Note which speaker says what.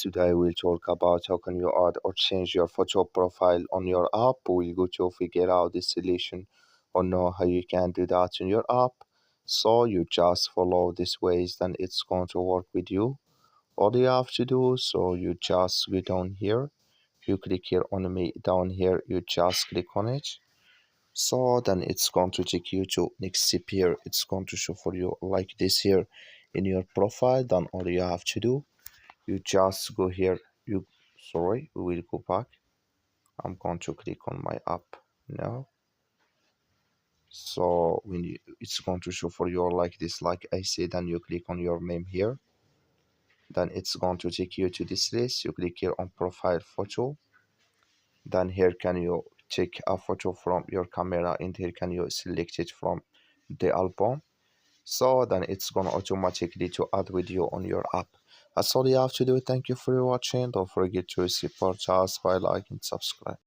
Speaker 1: Today we'll talk about how can you add or change your photo profile on your app. We'll go to figure out the solution or know how you can do that in your app. So you just follow these ways, then it's going to work with you. All you have to do, so you just go down here. You click here on me down here, you just click on it. So then it's going to take you to next step here. It's going to show for you like this here in your profile. Then all you have to do, you just go here. We will go back. I'm going to click on my app now. So when it's going to show for you like this, like I said, then you click on your name here. Then it's going to take you to this list. You click here on profile photo. Then here can you take a photo from your camera, and here can you select it from the album. So then it's gonna automatically to add video on your app. That's all you have to do. Thank you for watching. Don't forget to support us by liking and subscribe.